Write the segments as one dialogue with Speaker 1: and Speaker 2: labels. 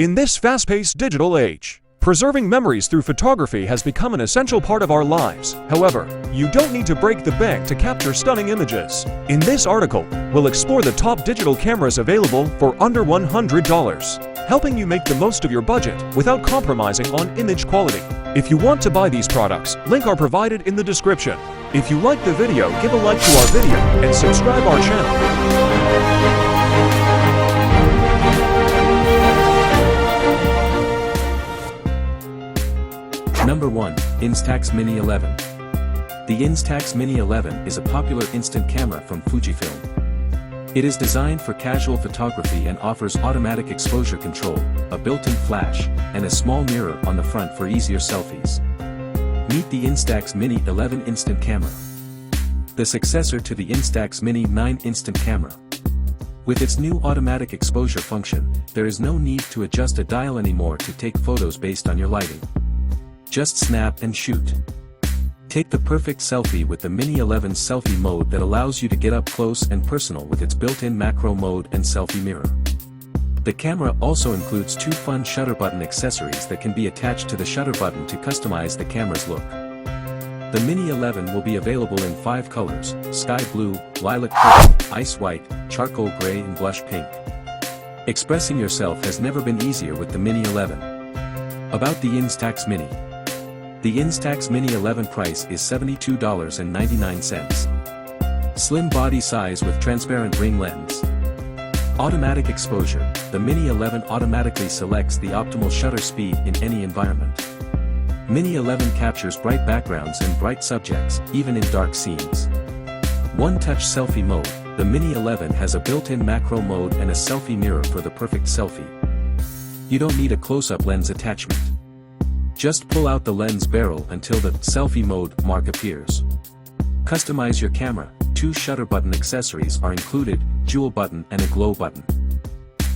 Speaker 1: In this fast-paced digital age, preserving memories through photography has become an essential part of our lives. However, you don't need to break the bank to capture stunning images. In this article, we'll explore the top digital cameras available for under $100, helping you make the most of your budget without compromising on image quality. If you want to buy these products, links are provided in the description. If you like the video, give a like to our video and subscribe our channel.
Speaker 2: Number 1. Instax Mini 11. The Instax Mini 11 is a popular instant camera from Fujifilm. It is designed for casual photography and offers automatic exposure control, a built-in flash, and a small mirror on the front for easier selfies. Meet the Instax Mini 11 instant camera, the successor to the Instax Mini 9 instant camera. With its new automatic exposure function, there is no need to adjust a dial anymore to take photos based on your lighting. Just snap and shoot. Take the perfect selfie with the Mini 11's selfie mode that allows you to get up close and personal with its built-in macro mode and selfie mirror. The camera also includes two fun shutter button accessories that can be attached to the shutter button to customize the camera's look. The Mini 11 will be available in 5 colors: sky blue, lilac purple, ice white, charcoal gray and blush pink. Expressing yourself has never been easier with the Mini 11. About the Instax Mini. The Instax Mini 11 price is $72.99. Slim body size with transparent ring lens. Automatic exposure. The Mini 11 automatically selects the optimal shutter speed in any environment. Mini 11 captures bright backgrounds and bright subjects, even in dark scenes. One-touch selfie mode. The Mini 11 has a built-in macro mode and a selfie mirror for the perfect selfie. You don't need a close-up lens attachment. Just pull out the lens barrel until the selfie mode mark appears. Customize your camera. 2 shutter button accessories are included, jewel button and a glow button.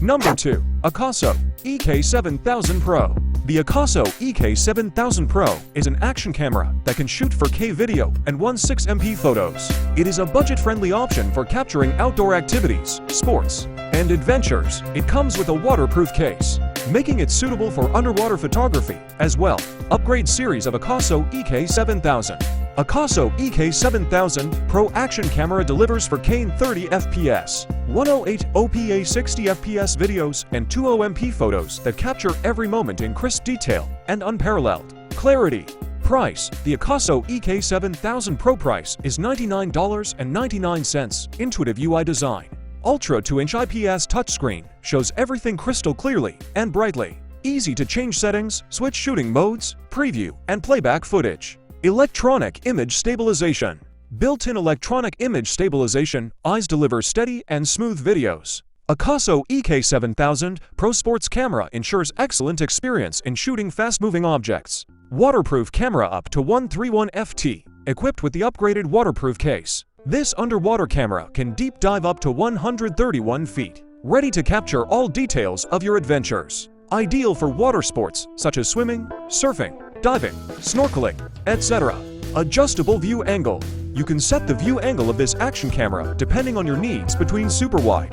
Speaker 1: Number 2. AKASO EK7000 Pro. The AKASO EK7000 Pro is an action camera that can shoot 4K video and 16MP photos. It is a budget-friendly option for capturing outdoor activities, sports, and adventures. It comes with a waterproof case, making it suitable for underwater photography as well. Upgrade series of AKASO EK7000. AKASO EK7000 Pro action camera delivers 4K 30 FPS, 108 60 FPS videos and 20MP photos that capture every moment in crisp detail and unparalleled clarity. Price. The AKASO EK7000 Pro price is $99.99. Intuitive UI design. Ultra 2-inch IPS touchscreen shows everything crystal clearly and brightly. Easy to change settings, switch shooting modes, preview, and playback footage. Electronic image stabilization. Built-in electronic image stabilization, eyes deliver steady and smooth videos. AKASO EK7000 Pro Sports camera ensures excellent experience in shooting fast-moving objects. Waterproof camera up to 131 ft, equipped with the upgraded waterproof case. This underwater camera can deep dive up to 131 feet, ready to capture all details of your adventures. Ideal for water sports such as swimming, surfing, diving, snorkeling, etc. Adjustable view angle. You can set the view angle of this action camera depending on your needs between super wide,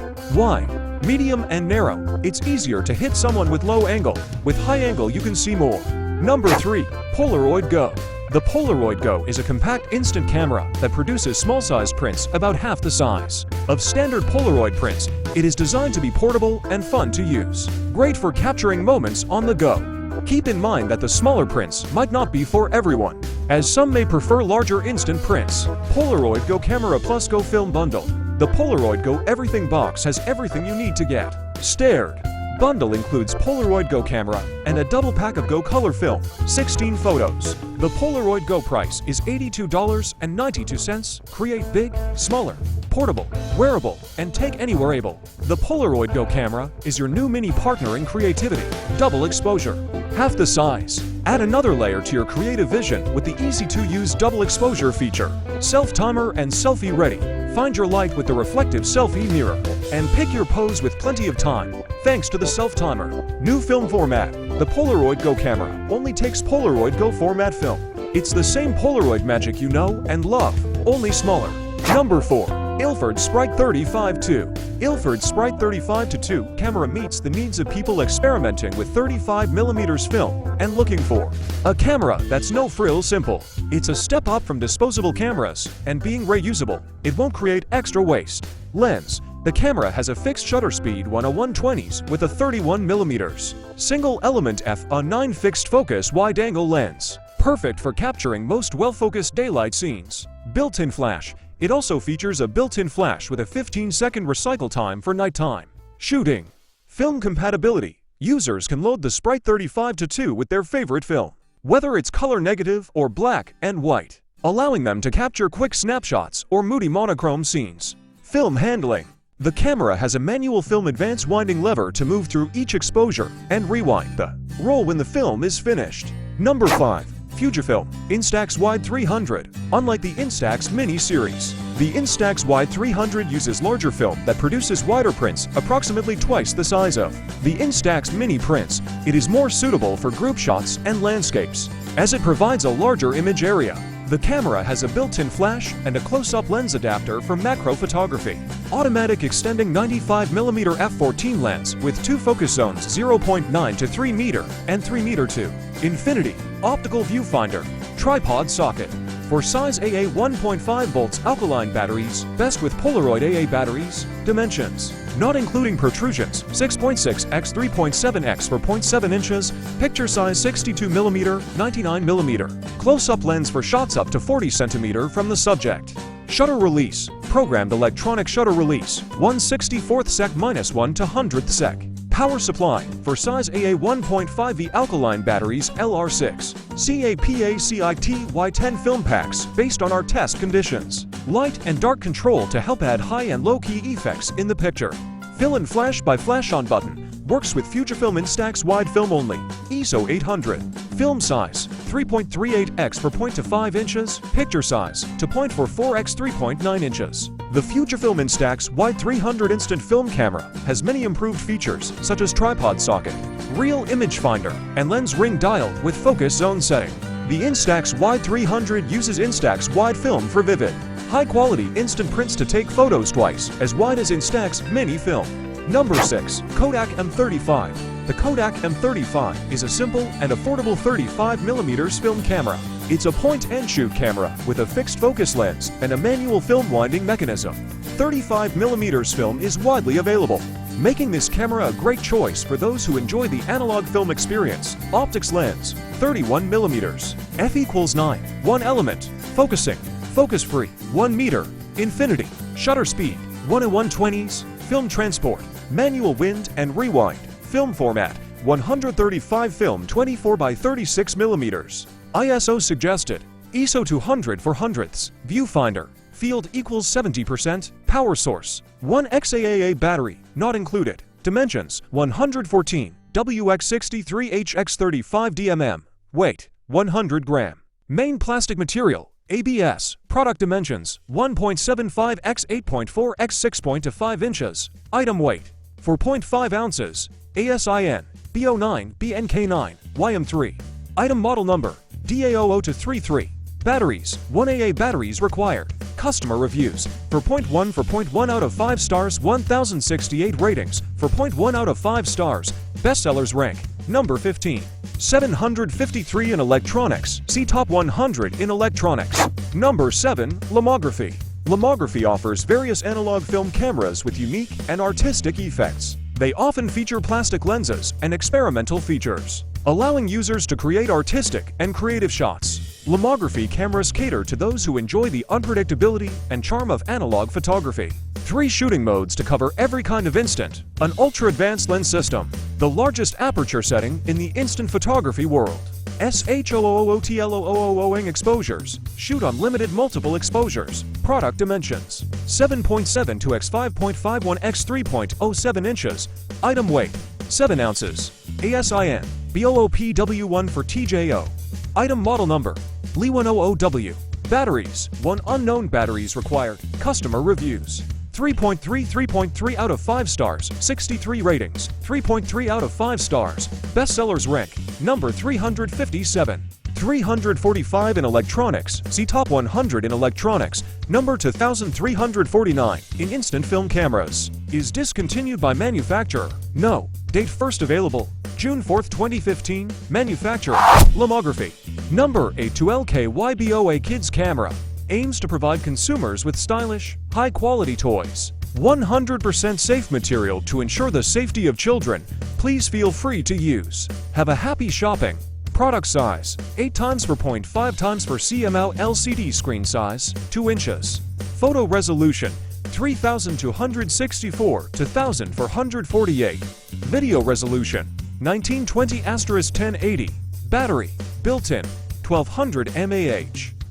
Speaker 1: medium and narrow. It's easier to hit someone with low angle. With high angle you can see more. Number 3. Polaroid Go. The Polaroid Go is a compact instant camera that produces small-sized prints about half the size of standard Polaroid prints. It is designed to be portable and fun to use. Great for capturing moments on the go. Keep in mind that the smaller prints might not be for everyone, as some may prefer larger instant prints. Polaroid Go Camera Plus Go Film Bundle. The Polaroid Go Everything box has everything you need to get started. Bundle includes Polaroid Go camera and a double pack of Go color film, 16 photos. The Polaroid Go price is $82.92. Create big, smaller, portable, wearable, and take anywhere able. The Polaroid Go camera is your new mini partner in creativity. Double exposure, half the size. Add another layer to your creative vision with the easy-to-use double exposure feature. Self-timer and selfie ready. Find your light with the reflective selfie mirror and pick your pose with plenty of time, thanks to the self-timer. New film format. The Polaroid Go camera only takes Polaroid Go format film. It's the same Polaroid magic you know and love, only smaller. Number 4. Ilford Sprite 35-2. Ilford Sprite 35-2 camera meets the needs of people experimenting with 35mm film and looking for a camera that's no frill simple. It's a step up from disposable cameras, and being reusable, it won't create extra waste. Lens. The camera has a fixed shutter speed 1/120s with a 31mm single element f/9 fixed focus wide-angle lens, perfect for capturing most well-focused daylight scenes. Built-in flash. It also features a built-in flash with a 15-second recycle time for nighttime shooting. Film compatibility. Users can load the Sprite 35-2 with their favorite film, whether it's color negative or black and white, allowing them to capture quick snapshots or moody monochrome scenes. Film handling. The camera has a manual film advance winding lever to move through each exposure and rewind the roll when the film is finished. Number 5. Fujifilm Instax Wide 300. Unlike the Instax Mini series, the Instax Wide 300 uses larger film that produces wider prints approximately twice the size of the Instax Mini prints. It is more suitable for group shots and landscapes, as it provides a larger image area. The camera has a built-in flash and a close-up lens adapter for macro photography. Automatic extending 95mm f/14 lens with two focus zones 0.9 to 3 meter and 3 meter to infinity. Optical viewfinder. Tripod socket. For size AA 1.5 volts alkaline batteries, best with Polaroid AA batteries. Dimensions. Not including protrusions, 6.6 x 3.7 x 4.7 inches, picture size 62mm, 99mm. Close-up lens for shots up to 40 cm from the subject. Shutter release. Programmed electronic shutter release, 1/64 sec -1 to 100th sec. Power supply. For size AA 1.5V alkaline batteries LR6. CAPACITY10 film packs based on our test conditions. Light and dark control to help add high and low key effects in the picture. Fill and flash by flash on button. Works with Fujifilm Instax wide film only. ISO 800. Film size 3.38x 4.25 inches. Picture size to 0.44x 3.9 inches. The Fujifilm Instax Wide 300 instant film camera has many improved features such as tripod socket, real image finder, and lens ring dial with focus zone setting. The Instax Wide 300 uses Instax wide film for vivid, high-quality instant prints to take photos twice as wide as Instax Mini film. Number 6. Kodak M35. The Kodak M35 is a simple and affordable 35mm film camera. It's a point-and-shoot camera with a fixed focus lens and a manual film winding mechanism. 35mm film is widely available, making this camera a great choice for those who enjoy the analog film experience. Optics lens, 31mm. f=9. 1 element. Focusing. Focus free. 1 meter. Infinity. Shutter speed. 1/120s. Film transport. Manual wind and rewind. Film format. 135 film 24x36mm. ISO suggested. ISO 200 for hundredths. Viewfinder. Field equals 70%. Power source. 1 XAAA battery, not included. Dimensions. 114. WX63HX35 DMM. Weight. 100 gram. Main plastic material. ABS. Product dimensions. 1.75 x 8.4 x 6.5 inches. Item weight. 4.5 ounces. ASIN. B09, BNK9, YM3. Item model number. DA00-33. Batteries. 1 AA batteries required. Customer reviews. For 0.1 out of 5 stars, 1068 ratings. For 0.1 out of 5 stars. Bestsellers rank. Number 15. 753 in electronics. See top 100 in electronics. Number 7. Lomography. Lomography offers various analog film cameras with unique and artistic effects. They often feature plastic lenses and experimental features, allowing users to create artistic and creative shots. Lomography cameras cater to those who enjoy the unpredictability and charm of analog photography. 3 shooting modes to cover every kind of instant. An ultra-advanced lens system, the largest aperture setting in the instant photography world. SHOOOTLOOOing exposures. Shoot unlimited multiple exposures. Product dimensions. 7.7 to x 5.51 x 3.07 inches. Item weight. 7 ounces. ASIN. BOOPW1 for TJO. Item model number. Li100W. Batteries. 1 unknown batteries required. Customer reviews. 3.3 out of 5 stars, 63 ratings. 3.3 out of 5 stars. Bestsellers rank. Number 357. 345 in electronics, see top 100 in electronics, number 2349 in instant film cameras. Is discontinued by manufacturer? No. Date first available, June 4, 2015. Manufacturer, Lomography. Number A2LKYBOA Kids Camera. Aims to provide consumers with stylish, high-quality toys. 100% safe material to ensure the safety of children. Please feel free to use. Have a happy shopping. Product size, 8x4.5x4 LCD screen size, 2 inches. Photo resolution, 3264 to 1448. Video resolution, 1920*1080. Battery, built-in, 1200 mAh.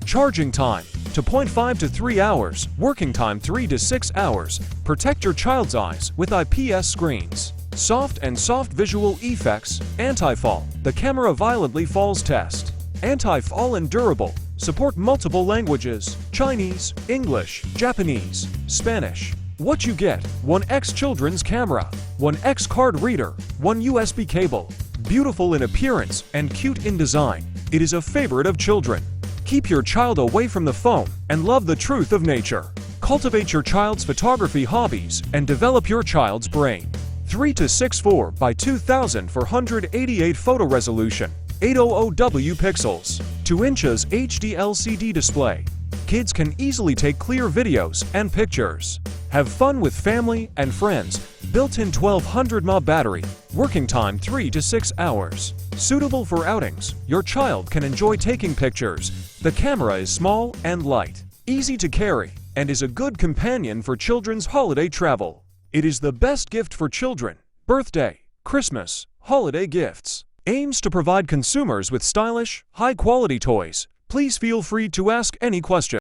Speaker 1: Charging time, 2.5 to 3 hours. Working time 3 to 6 hours. Protect your child's eyes with IPS screens. Soft and soft visual effects. Anti-fall. The camera violently falls test. Anti-fall and durable. Support multiple languages: Chinese, English, Japanese, Spanish. What you get: 1x children's camera, 1x card reader, 1 USB cable. Beautiful in appearance and cute in design, it is a favorite of children. Keep your child away from the phone and love the truth of nature. Cultivate your child's photography hobbies and develop your child's brain. 3 to 6.4 by 2488 photo resolution, 800W pixels, 2 inches HD LCD display. Kids can easily take clear videos and pictures. Have fun with family and friends. Built-in 1200 mAh battery. Working time 3 to 6 hours. Suitable for outings. Your child can enjoy taking pictures. The camera is small and light, easy to carry, and is a good companion for children's holiday travel. It is the best gift for children, birthday, Christmas, holiday gifts. Aims to provide consumers with stylish, high-quality toys. Please feel free to ask any question.